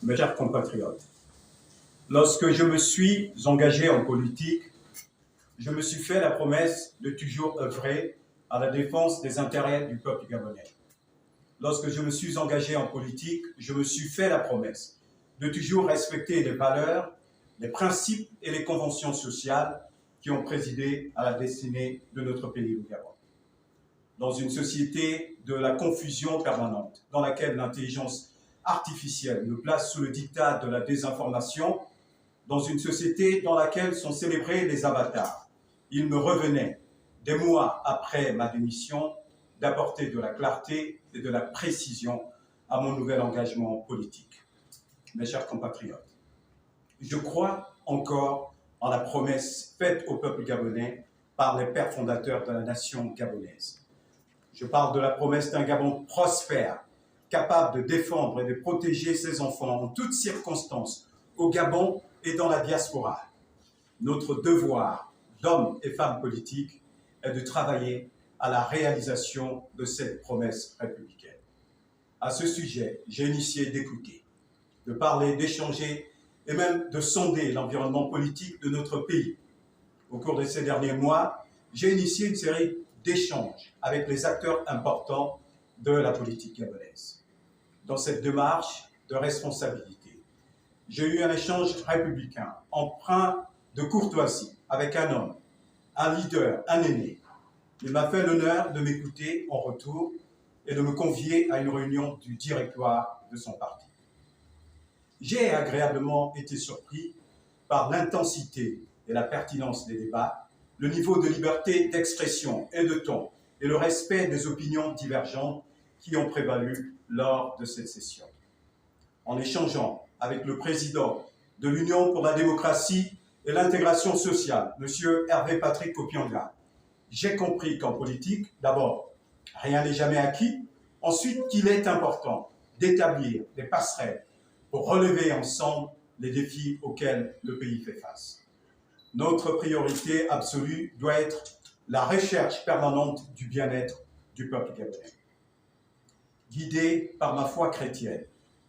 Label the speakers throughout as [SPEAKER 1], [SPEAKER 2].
[SPEAKER 1] Mes chers compatriotes, lorsque je me suis engagé en politique, je me suis fait la promesse de toujours œuvrer à la défense des intérêts du peuple gabonais. Lorsque je me suis engagé en politique, je me suis fait la promesse de toujours respecter les valeurs, les principes et les conventions sociales qui ont présidé à la destinée de notre pays, le Gabon. Dans une société de la confusion permanente, dans laquelle l'intelligence artificielle nous place sous le diktat de la désinformation, dans une société dans laquelle sont célébrés les avatars, il me revenait, des mois après ma démission, d'apporter de la clarté et de la précision à mon nouvel engagement politique. Mes chers compatriotes, je crois encore en la promesse faite au peuple gabonais par les pères fondateurs de la nation gabonaise. Je parle de la promesse d'un Gabon prospère, capable de défendre et de protéger ses enfants en toutes circonstances, au Gabon et dans la diaspora. Notre devoir d'hommes et femmes politiques est de travailler à la réalisation de cette promesse républicaine. À ce sujet, j'ai initié d'écouter, de parler, d'échanger et même de sonder l'environnement politique de notre pays. Au cours de ces derniers mois, j'ai initié une série d'échanges avec les acteurs importants de la politique gabonaise. Dans cette démarche de responsabilité, j'ai eu un échange républicain, empreint de courtoisie, avec un homme, un leader, un aîné. Il m'a fait l'honneur de m'écouter en retour et de me convier à une réunion du directoire de son parti. J'ai agréablement été surpris par l'intensité et la pertinence des débats, le niveau de liberté d'expression et de ton, et le respect des opinions divergentes qui ont prévalu lors de cette session. En échangeant avec le président de l'Union pour la démocratie et l'intégration sociale, M. Hervé Patrick Opianga, j'ai compris qu'en politique, d'abord, rien n'est jamais acquis, ensuite qu'il est important d'établir des passerelles pour relever ensemble les défis auxquels le pays fait face. Notre priorité absolue doit être la recherche permanente du bien-être du peuple gabonais. Guidé par ma foi chrétienne,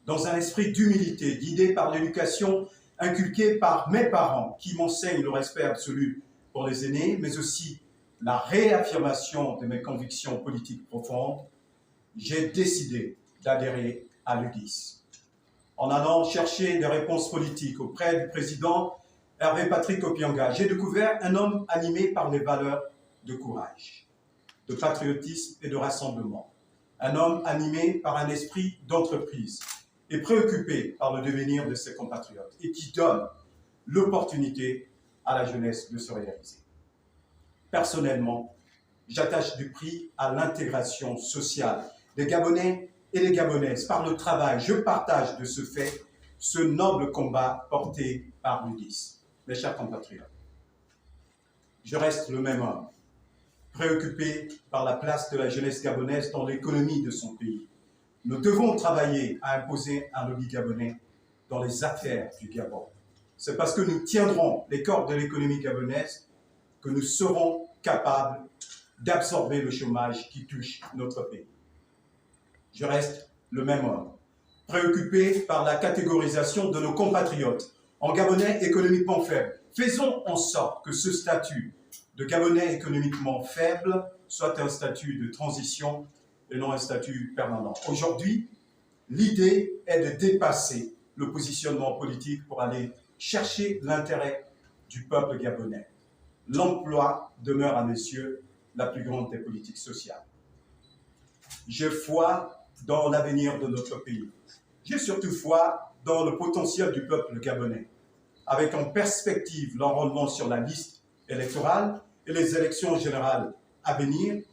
[SPEAKER 1] dans un esprit d'humilité, guidé par l'éducation inculquée par mes parents qui m'enseignent le respect absolu pour les aînés, mais aussi la réaffirmation de mes convictions politiques profondes, j'ai décidé d'adhérer à l'UDIS. En allant chercher des réponses politiques auprès du président Hervé Patrick Opianga, j'ai découvert un homme animé par les valeurs de courage, de patriotisme et de rassemblement. Un homme animé par un esprit d'entreprise et préoccupé par le devenir de ses compatriotes et qui donne l'opportunité à la jeunesse de se réaliser. Personnellement, j'attache du prix à l'intégration sociale des Gabonais et des Gabonaises par le travail. Je partage de ce fait ce noble combat porté par l'UDIS. Mes chers compatriotes, je reste le même homme, préoccupé par la place de la jeunesse gabonaise dans l'économie de son pays. Nous devons travailler à imposer un lobby gabonais dans les affaires du Gabon. C'est parce que nous tiendrons les cordes de l'économie gabonaise que nous serons capables d'absorber le chômage qui touche notre pays. Je reste le même homme, préoccupé par la catégorisation de nos compatriotes en Gabonais économiquement faibles. Faisons en sorte que ce statut de Gabonais économiquement faible soit un statut de transition et non un statut permanent. Aujourd'hui, l'idée est de dépasser le positionnement politique pour aller chercher l'intérêt du peuple gabonais. L'emploi demeure à mes yeux la plus grande des politiques sociales. J'ai foi dans l'avenir de notre pays. J'ai surtout foi dans le potentiel du peuple gabonais, avec en perspective l'enrôlement sur la liste électorale et les élections générales à venir.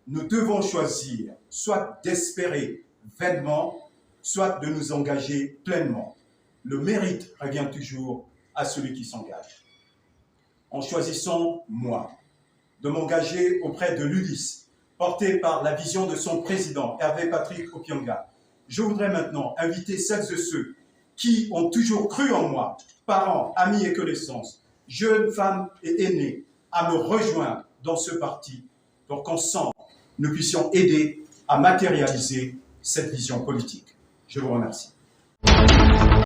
[SPEAKER 1] Nous devons choisir soit d'espérer vainement, soit de nous engager pleinement. Le mérite revient toujours à celui qui s'engage. En choisissant, moi, de m'engager auprès de l'UDIS, porté par la vision de son président, Hervé Patrick Opianga, je voudrais maintenant inviter celles et ceux qui ont toujours cru en moi, parents, amis et connaissances, jeunes, femmes et aînés, à me rejoindre dans ce parti pour qu'ensemble, nous puissions aider à matérialiser cette vision politique. Je vous remercie.